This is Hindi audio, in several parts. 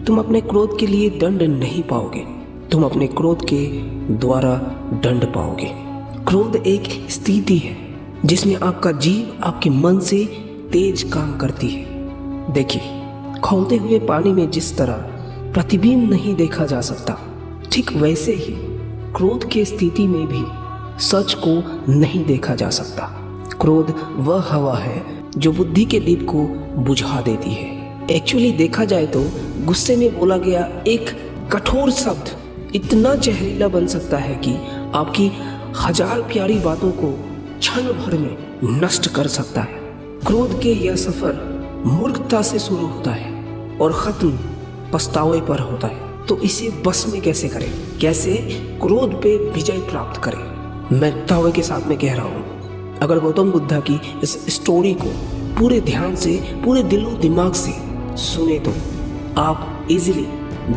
तुम अपने क्रोध के लिए दंड नहीं पाओगे, तुम अपने क्रोध के द्वारा दंड पाओगे। क्रोध एक स्थिति है जिसमें आपका जीव आपके मन से तेज काम करती है। देखिए, खौलते हुए पानी में जिस तरह प्रतिबिंब नहीं देखा जा सकता, ठीक वैसे ही क्रोध की स्थिति में भी सच को नहीं देखा जा सकता। क्रोध वह हवा है जो बुद्धि के दीप को बुझा देती है। एक्चुअली देखा जाए तो गुस्से में बोला गया एक कठोर शब्द इतना जहरीला बन सकता है कि आपकी 1000 प्यारी बातों को क्षण भर में नष्ट कर सकता है। क्रोध के यह सफर मूर्खता से शुरू होता है और खत्म पछतावे पर होता है। तो इसे बस में कैसे करें, कैसे क्रोध पे विजय प्राप्त करें? मैं दावे के साथ में कह रहा हूँ, अगर गौतम बुद्धा की इस स्टोरी को पूरे ध्यान से, पूरे दिलो दिमाग से सुने तो आप इजीली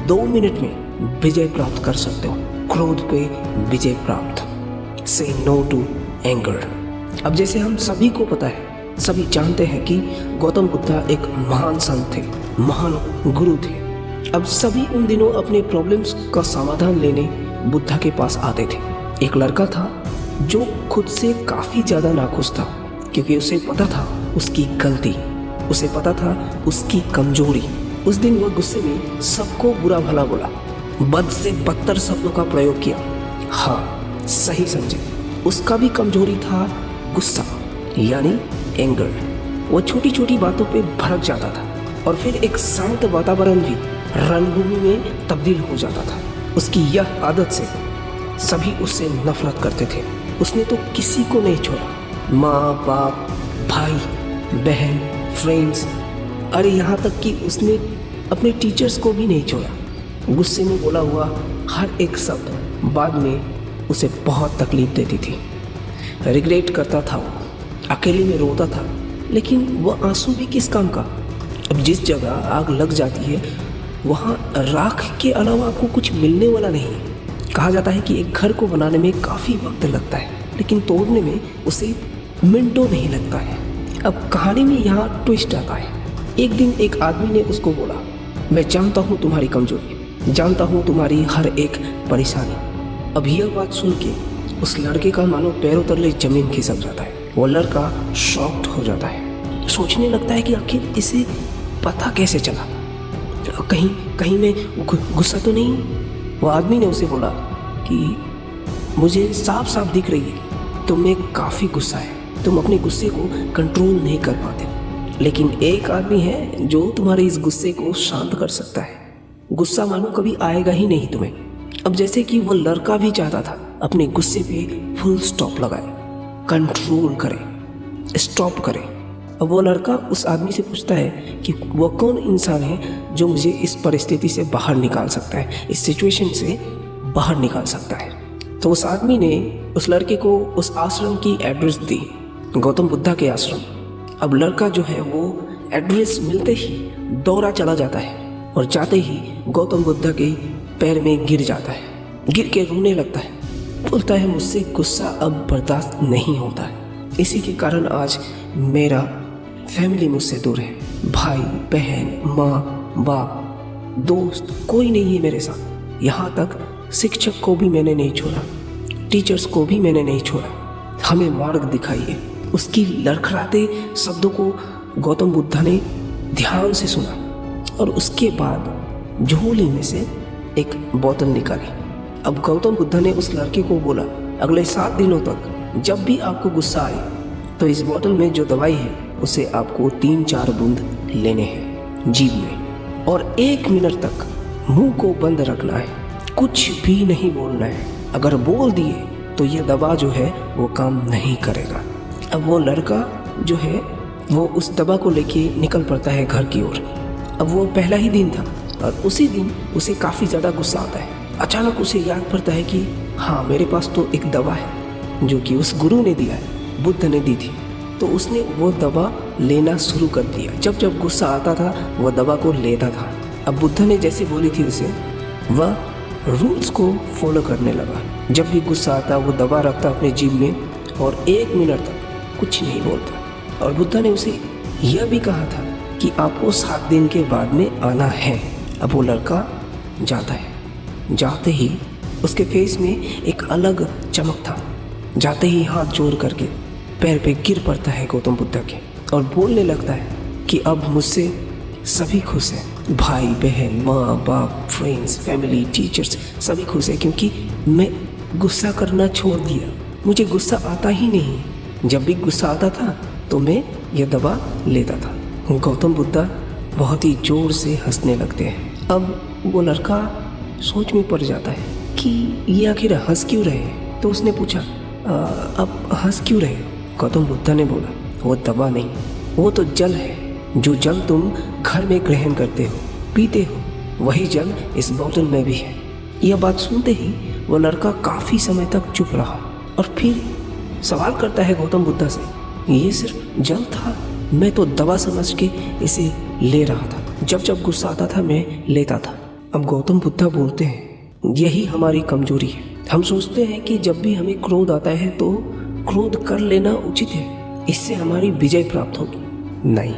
2 मिनट में विजय प्राप्त कर सकते हो। क्रोध पे विजय प्राप्त। से नो टू एंगर। अब जैसे हम सभी को पता है, सभी जानते हैं कि गौतम बुद्धा एक महान संत थे, महान गुरु थे। अब सभी उन दिनों अपने प्रॉब्लम्स का समाधान लेने बुद्धा के पास आते थे। एक लड़का था जो खुद से काफी ज्यादा नाखुश था, क्योंकि उसे पता था उसकी गलती, उसे पता था उसकी कमजोरी। उस दिन वह गुस्से में सबको बुरा भला बोला, बद से बदतर शब्दों का प्रयोग किया। हाँ, सही समझे, उसका भी कमजोरी था गुस्सा, यानी एंगर। वो छोटी छोटी बातों पे भड़क जाता था और फिर एक शांत वातावरण भी रणभूमि में तब्दील हो जाता था। उसकी यह आदत से सभी उससे नफरत करते थे। उसने तो किसी को नहीं छोड़ा, माँ बाप, भाई बहन, फ्रेंड्स, अरे यहाँ तक कि उसने अपने टीचर्स को भी नहीं छोड़ा। गुस्से में बोला हुआ हर एक शब्द बाद में उसे बहुत तकलीफ देती थी। रिग्रेट करता था वो, अकेले में रोता था, लेकिन वह आंसू भी किस काम का? अब जिस जगह आग लग जाती है वहाँ राख के अलावा आपको कुछ मिलने वाला नहीं है। कहा जाता है कि एक घर को बनाने में काफ़ी वक्त लगता है, लेकिन तोड़ने में उसे मिनटों नहीं लगता है। अब कहानी में यहाँ ट्विस्ट आता है। एक दिन एक आदमी ने उसको बोला, मैं जानता हूँ तुम्हारी कमजोरी, जानता हूँ तुम्हारी हर एक परेशानी। अब यह बात सुन के उस लड़के का मानो पैरों तले जमीन खिसक जाता है। वो लड़का शॉक्ड हो जाता है, सोचने लगता है कि आखिर इसे पता कैसे चला, कहीं मैं गुस्सा तो नहीं। वो आदमी ने उसे बोला कि मुझे साफ साफ दिख रही है तुम में काफ़ी गुस्सा है, तुम अपने गुस्से को कंट्रोल नहीं कर पाते, लेकिन एक आदमी है जो तुम्हारे इस गुस्से को शांत कर सकता है। गुस्सा मानो कभी आएगा ही नहीं तुम्हें। अब जैसे कि वो लड़का भी चाहता था अपने गुस्से पे फुल स्टॉप लगाए, कंट्रोल करे, स्टॉप करे। अब वो लड़का उस आदमी से पूछता है कि वो कौन इंसान है जो मुझे इस परिस्थिति से बाहर निकाल सकता है, इस सिचुएशन से बाहर निकाल सकता है। तो उस आदमी ने उस लड़के को उस आश्रम की एड्रेस दी, गौतम बुद्धा के आश्रम। अब लड़का जो है वो एड्रेस मिलते ही दौड़ा चला जाता है और जाते ही गौतम बुद्धा के पैर में गिर जाता है, गिर के रोने लगता है, बोलता है मुझसे गुस्सा अब बर्दाश्त नहीं होता है, इसी के कारण आज मेरा फैमिली मुझसे दूर है, भाई बहन, माँ बाप, दोस्त कोई नहीं है मेरे साथ। यहाँ तक शिक्षक को भी मैंने नहीं छोड़ा, टीचर्स को भी मैंने नहीं छोड़ा, हमें मार्ग दिखाइए। उसकी लड़खड़ाते शब्दों को गौतम बुद्धा ने ध्यान से सुना और उसके बाद झोली में से एक बोतल निकाली। अब गौतम बुद्धा ने उस लड़के को बोला, अगले 7 दिनों तक जब भी आपको गुस्सा आए तो इस बोतल में जो दवाई है उसे आपको 3-4 बूंद लेने हैं जीभ में, और 1 मिनट तक मुंह को बंद रखना है, कुछ भी नहीं बोलना है। अगर बोल दिए तो ये दवा जो है वो काम नहीं करेगा। अब वो लड़का जो है वो उस दवा को लेके निकल पड़ता है घर की ओर। अब वो पहला ही दिन था और उसी दिन उसे काफ़ी ज़्यादा गुस्सा आता है। अचानक उसे याद पड़ता है कि हाँ, मेरे पास तो एक दवा है जो कि उस गुरु ने दिया है, बुद्ध ने दी थी। तो उसने वो दवा लेना शुरू कर दिया। जब जब गुस्सा आता था वह दवा को लेता था। अब बुद्ध ने जैसे बोली थी उसे, वह रूल्स को फॉलो करने लगा। जब भी गुस्सा आता वो दवा रखता अपने जीभ में और 1 मिनट तक कुछ नहीं बोलता। और बुद्ध ने उसे यह भी कहा था कि आपको 7 दिन के बाद में आना है। अब वो लड़का जाता है। जाते ही उसके फेस में एक अलग चमक था। जाते ही हाथ जोड़ करके पैर पे गिर पड़ता है गौतम बुद्ध के और बोलने लगता है कि अब मुझसे सभी खुश हैं। भाई बहन, माँ बाप, फ्रेंड्स, फैमिली, टीचर्स सभी खुश हैं क्योंकि मैं गुस्सा करना छोड़ दिया। मुझे गुस्सा आता ही नहीं। जब भी गुस्सा आता था तो मैं यह दवा लेता था। गौतम बुद्ध बहुत ही जोर से हंसने लगते हैं। अब वो लड़का सोच में पड़ जाता है कि ये आखिर हंस क्यों रहे हैं। तो उसने पूछा, अब हंस क्यों रहे हो? गौतम बुद्ध ने बोला, वो दवा नहीं, वो तो जल है। जो जल तुम घर में ग्रहण करते हो, पीते हो, वही जल इस बोतल में भी है। यह बात सुनते ही वो लड़का काफ़ी समय तक चुप रहा और फिर सवाल करता है गौतम बुद्ध से, ये सिर्फ जल था, मैं तो दवा समझ के इसे ले रहा था। जब जब गुस्सा आता था मैं लेता था। अब गौतम बुद्ध बोलते हैं, यही हमारी कमजोरी है। हम सोचते हैं कि जब भी हमें क्रोध आता है तो क्रोध कर लेना उचित है, इससे हमारी विजय प्राप्त होगी। नहीं,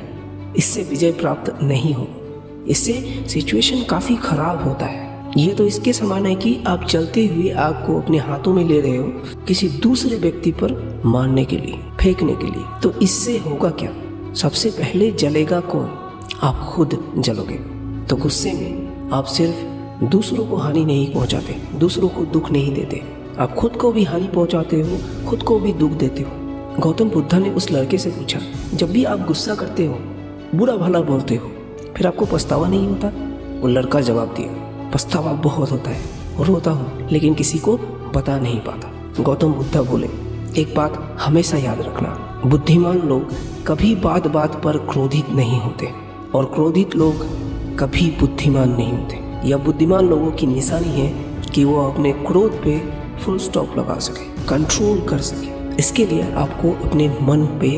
इससे विजय प्राप्त नहीं होगी। इससे सिचुएशन काफ़ी खराब होता है। ये तो इसके समान है कि आप चलते हुए आग को अपने हाथों में ले रहे हो किसी दूसरे व्यक्ति पर मारने के लिए, फेंकने के लिए। तो इससे होगा क्या? सबसे पहले जलेगा कौन? आप खुद जलोगे। तो गुस्से में आप सिर्फ दूसरों को हानि नहीं पहुंचाते, दूसरों को दुख नहीं देते, आप खुद को भी हानि पहुंचाते हो, खुद को भी दुख देते हो। गौतम बुद्ध ने उस लड़के से पूछा, जब भी आप गुस्सा करते हो, बुरा भला बोलते हो, फिर आपको पछतावा नहीं होता? वो लड़का जवाब दिया, पछतावा बहुत होता है, रोता हूँ लेकिन किसी को बता नहीं पाता। गौतम बुद्ध बोले, एक बात हमेशा याद रखना, बुद्धिमान लोग कभी बात बात पर क्रोधित नहीं होते और क्रोधित लोग कभी बुद्धिमान नहीं होते। यह बुद्धिमान लोगों की निशानी है कि वो अपने क्रोध पे फुल स्टॉप लगा सके, कंट्रोल कर सके। इसके लिए आपको अपने मन पे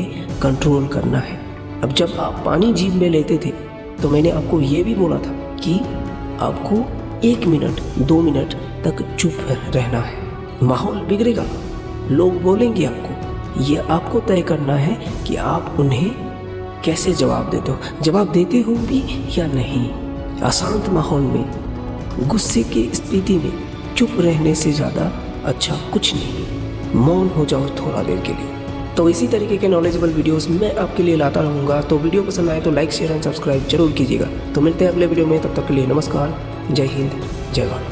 कंट्रोल करना है। अब जब आप पानी जीभ में लेते थे तो मैंने आपको ये भी बोला था कि आपको 1 मिनट 2 मिनट तक चुप रहना है। माहौल बिगड़ेगा, लोग बोलेंगे आपको, ये आपको तय करना है कि आप उन्हें कैसे जवाब देते हो, जवाब देते हो भी या नहीं। अशांत माहौल में, गुस्से की स्थिति में चुप रहने से ज़्यादा अच्छा कुछ नहीं। मौन हो जाओ थोड़ा देर के लिए। तो इसी तरीके के नॉलेजेबल वीडियोस मैं आपके लिए लाता रहूँगा। तो वीडियो पसंद आए तो लाइक, शेयर एंड सब्सक्राइब जरूर कीजिएगा। तो मिलते हैं अगले वीडियो में, तब तक के लिए नमस्कार, जय हिंद, जय भारत।